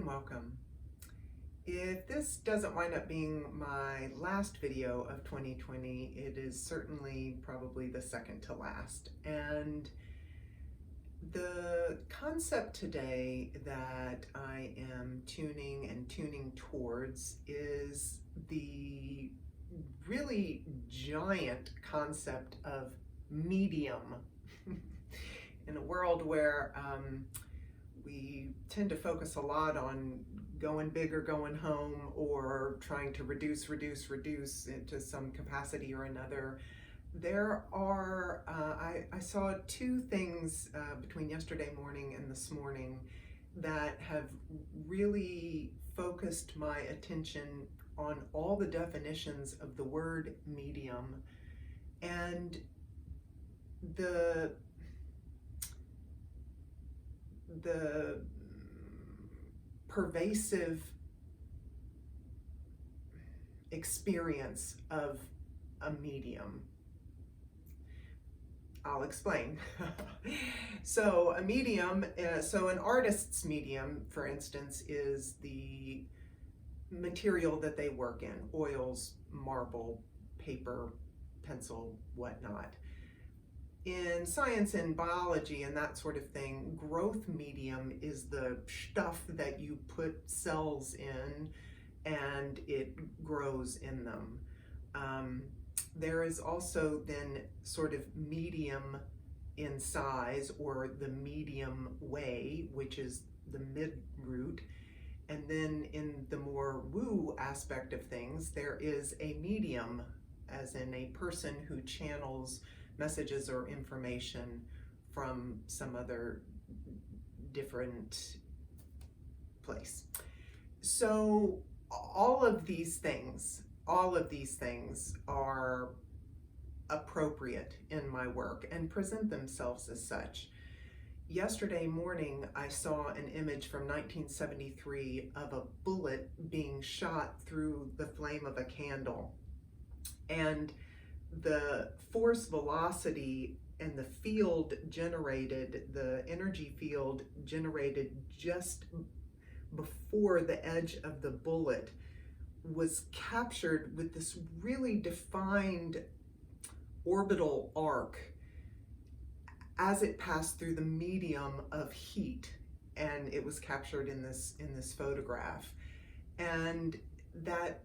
welcome. If this doesn't wind up being my last video of 2020, it is certainly probably the second to last. And the concept today that I am tuning towards is the really giant concept of medium. In a world where we tend to focus a lot on going big or going home, or trying to reduce into some capacity or another. There are, I saw two things between yesterday morning and this morning that have really focused my attention on all the definitions of the word medium and the pervasive experience of a medium. I'll explain. So a medium, so an artist's medium, for instance, is the material that they work in: oils, marble, paper, pencil, whatnot. In science and biology and that sort of thing, growth medium is the stuff that you put cells in and it grows in them. There is also then sort of medium in size, or the medium way, which is the mid root. And then in the more woo aspect of things, there is a medium, as in a person who channels messages or information from some other different place. So all of these things are appropriate in my work and present themselves as such. Yesterday morning, I saw an image from 1973 of a bullet being shot through the flame of a candle. And the force velocity and the field generated, the energy field generated just before the edge of the bullet, was captured with this really defined orbital arc as it passed through the medium of heat, and it was captured in this photograph. And that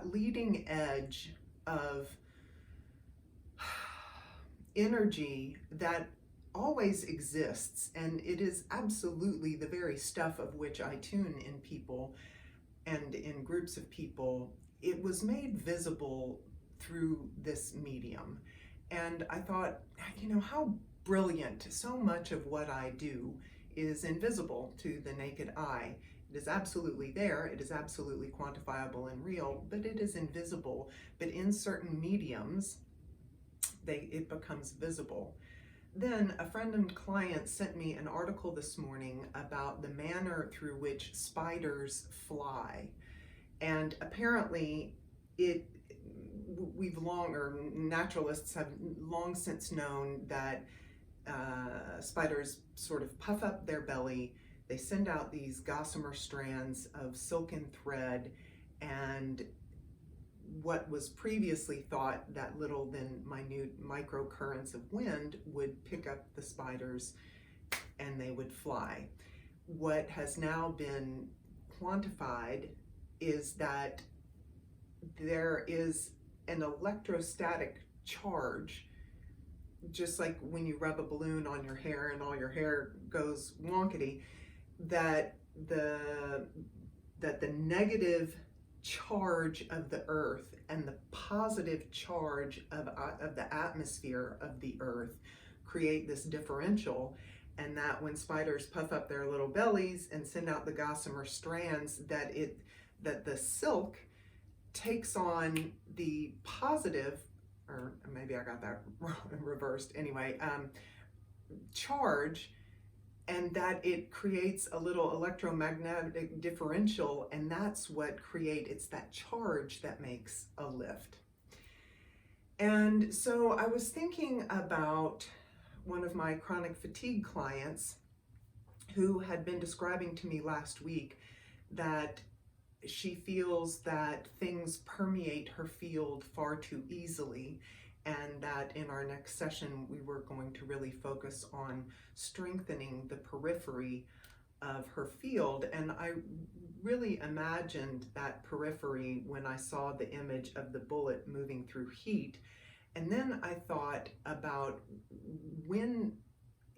leading edge of energy that always exists, and it is absolutely the very stuff of which I tune in people and in groups of people, it was made visible through this medium. And I thought, how brilliant. So much of what I do is invisible to the naked eye. It is absolutely there, it is absolutely quantifiable and real, but it is invisible. But in certain mediums, it becomes visible. Then a friend and client sent me an article this morning about the manner through which spiders fly. And apparently naturalists have long since known that spiders sort of puff up their belly. They send out these gossamer strands of silken thread, and what was previously thought that little then minute microcurrents of wind would pick up the spiders and they would fly. What has now been quantified is that there is an electrostatic charge, just like when you rub a balloon on your hair and all your hair goes wonkety, that the negative charge of the earth and the positive charge of the atmosphere of the earth create this differential, and that when spiders puff up their little bellies and send out the gossamer strands, that the silk takes on the positive, or maybe I got that reversed anyway, charge, and that it creates a little electromagnetic differential, and that's what it's that charge that makes a lift. And so I was thinking about one of my chronic fatigue clients who had been describing to me last week that she feels that things permeate her field far too easily, and that in our next session we were going to really focus on strengthening the periphery of her field. And I really imagined that periphery when I saw the image of the bullet moving through heat. And then I thought about when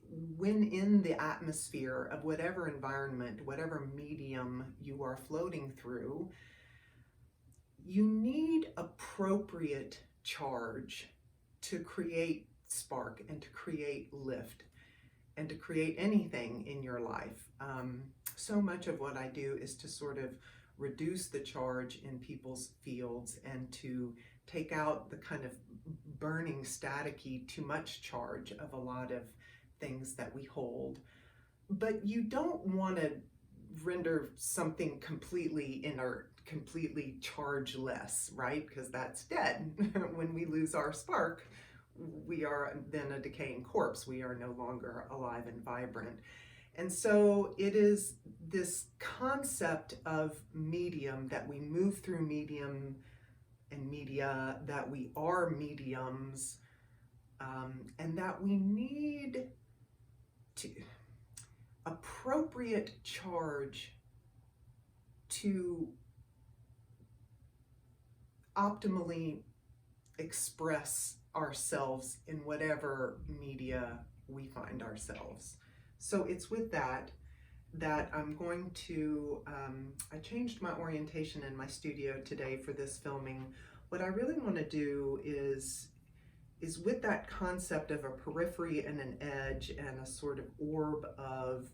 in the atmosphere of whatever environment, whatever medium you are floating through, you need appropriate charge to create spark and to create lift and to create anything in your life. So much of what I do is to sort of reduce the charge in people's fields and to take out the kind of burning, staticky, too much charge of a lot of things that we hold. But you don't want to render something completely inert, completely chargeless, right? Because that's dead. When we lose our spark, we are then a decaying corpse. We are no longer alive and vibrant. And so it is this concept of medium, that we move through medium and media, that we are mediums, and that we need to appropriate charge to optimally express ourselves in whatever media we find ourselves. So it's with that I'm going to, I changed my orientation in my studio today for this filming. What I really want to do is with that concept of a periphery and an edge and a sort of orb of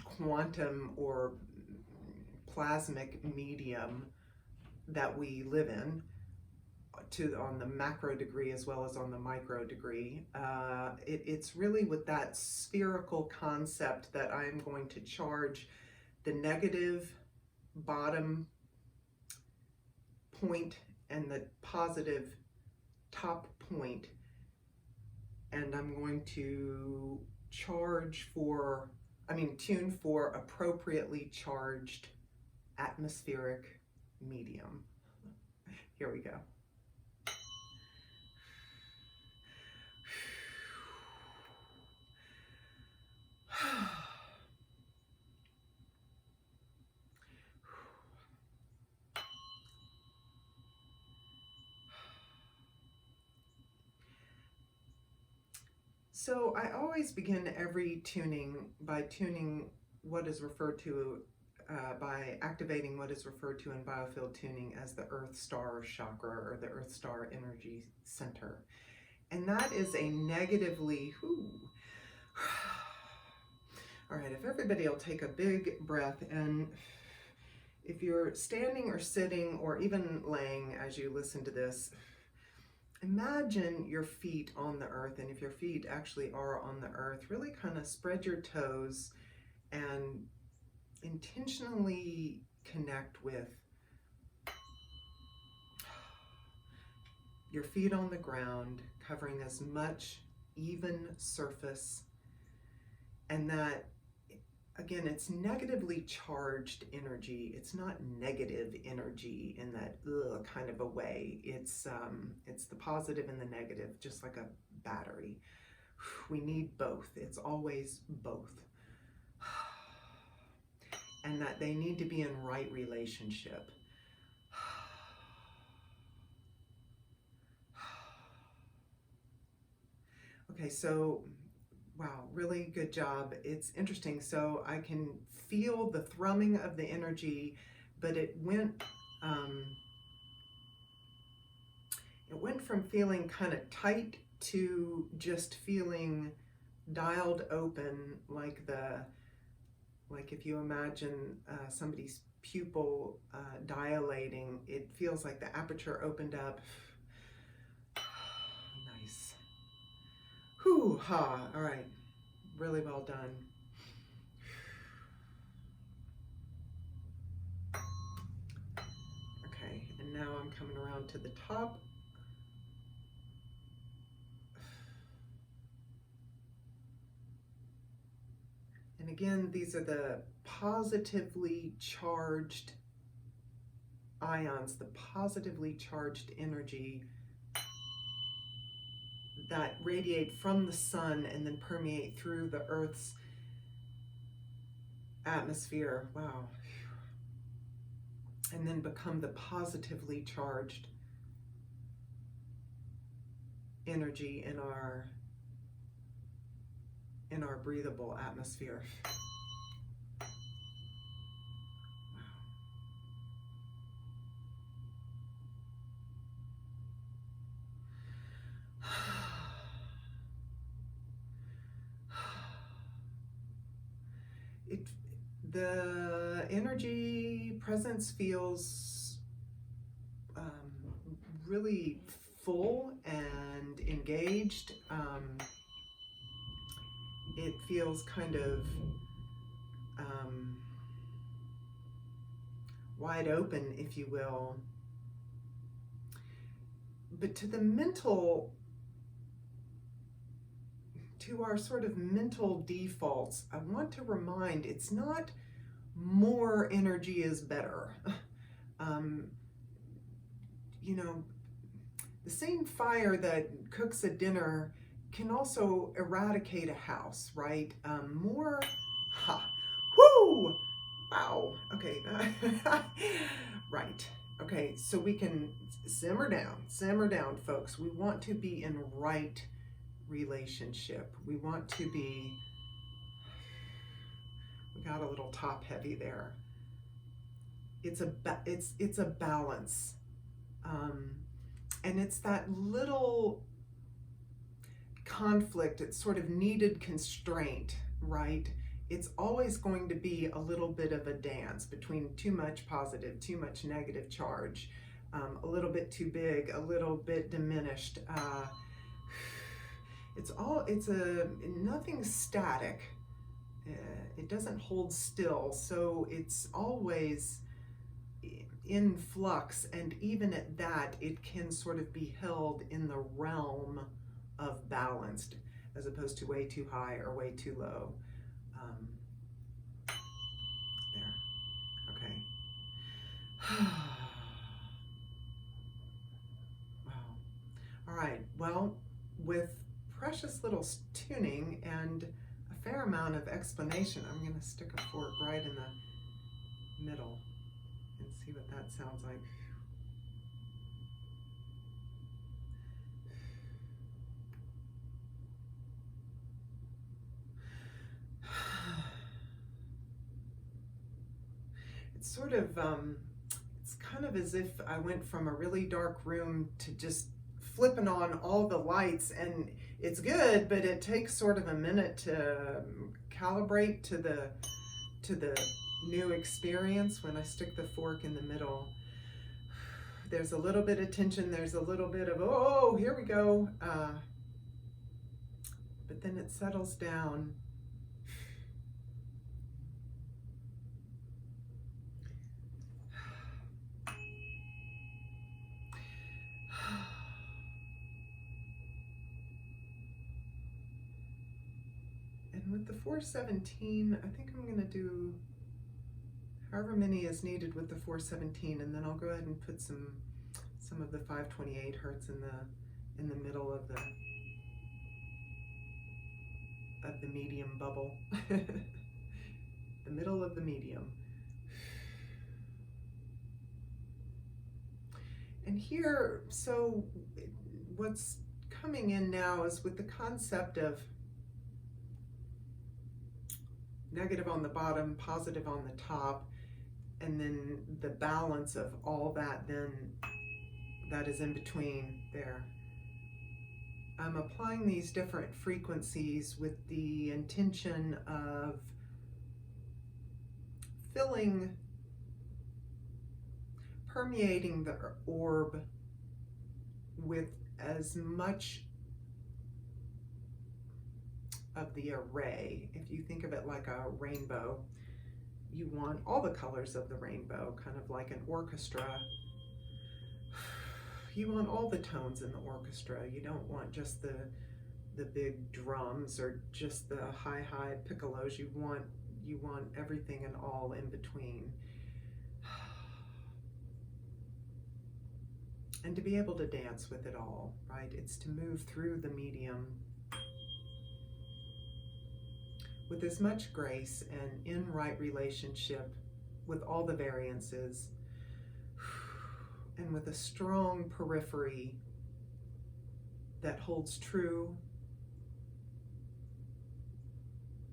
quantum or plasmic medium that we live in, on the macro degree as well as on the micro degree. It's really with that spherical concept that I'm going to charge the negative bottom point and the positive top point, and I'm going to tune for appropriately charged atmospheric medium. Here we go. So I always begin every tuning by tuning what is referred to, by activating what is referred to in Biofield tuning as the Earth Star chakra, or the Earth Star energy center. And that is a negatively, all right, if everybody will take a big breath, and if you're standing or sitting or even laying as you listen to this, imagine your feet on the earth, and if your feet actually are on the earth, really kind of spread your toes and intentionally connect with your feet on the ground, covering as much even surface, and that, again, it's negatively charged energy. It's not negative energy in that kind of a way. It's the positive and the negative, just like a battery. We need both. It's always both. And that they need to be in right relationship. Okay, so wow, really good job. It's interesting. So I can feel the thrumming of the energy, but it went from feeling kind of tight to just feeling dialed open, like if you imagine somebody's pupil dilating, it feels like the aperture opened up. Nice. Hoo-ha. All right. Really well done. Okay, and now I'm coming around to the top. again, these are the positively charged ions, the positively charged energy that radiate from the sun and then permeate through the Earth's atmosphere. Wow. And then become the positively charged energy in our breathable atmosphere. The energy presence feels really full and engaged. It feels kind of wide open, if you will. But to our sort of mental defaults, I want to remind it's not more energy is better. You know, the same fire that cooks a dinner can also eradicate a house, right? Whoo, wow, okay, right, okay, so we can simmer down, folks. We want to be in right relationship. We want to be, we got a little top heavy there. It's a balance. And it's that little conflict, it's sort of needed constraint, right? It's always going to be a little bit of a dance between too much positive, too much negative charge, a little bit too big, a little bit diminished. Nothing static. It doesn't hold still, so it's always in flux, and even at that, it can sort of be held in the realm of balanced, as opposed to way too high or way too low. There, okay. Wow. All right, well, with precious little tuning and a fair amount of explanation, I'm going to stick a fork right in the middle and see what that sounds like. It's sort of, it's kind of as if I went from a really dark room to just flipping on all the lights, and it's good, but it takes sort of a minute to calibrate to the new experience when I stick the fork in the middle. There's a little bit of tension, there's a little bit of, oh, here we go. But then it settles down. And with the 417, I think I'm gonna do however many is needed with the 417, and then I'll go ahead and put some of the 528 hertz in the middle of the medium bubble. The middle of the medium. And here, so what's coming in now is with the concept of negative on the bottom, positive on the top, and then the balance of all that then that is in between there. I'm applying these different frequencies with the intention of permeating the orb with as much of the array. If you think of it like a rainbow, you want all the colors of the rainbow, kind of like an orchestra. You want all the tones in the orchestra. You don't want just the big drums or just the high piccolos. You want you want everything and all in between. And to be able to dance with it all, right? It's to move through the medium with as much grace and in right relationship with all the variances, and with a strong periphery that holds true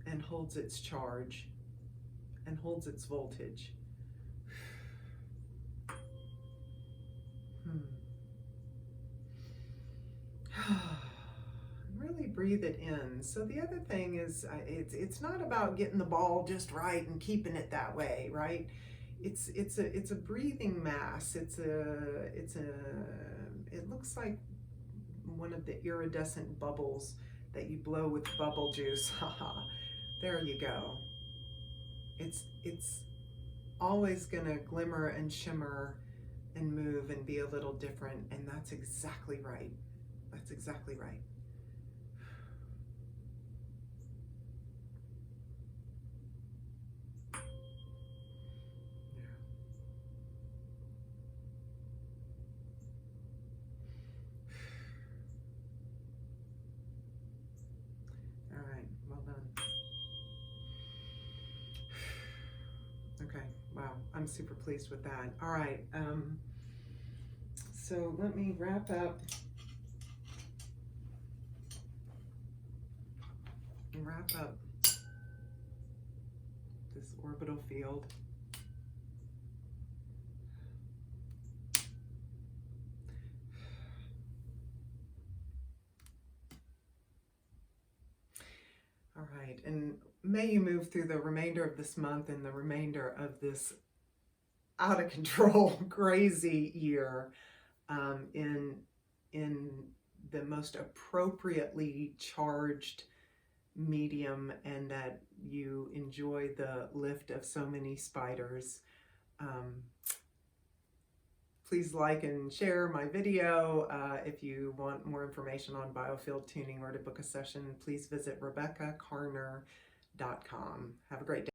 and holds its charge and holds its voltage. Really breathe it in. So the other thing is, it's not about getting the ball just right and keeping it that way, right? It's a breathing mass. It looks like one of the iridescent bubbles that you blow with bubble juice. Haha. There you go. It's always gonna glimmer and shimmer and move and be a little different, and that's exactly right. That's exactly right. All right, well done. Okay, wow, I'm super pleased with that. All right, so let me wrap up this orbital field. All right, and may you move through the remainder of this month and the remainder of this out of control, crazy year in the most appropriately charged medium, and that you enjoy the lift of so many spiders. Please like and share my video. If you want more information on Biofield tuning or to book a session, please visit RebeccaCarner.com. Have a great day.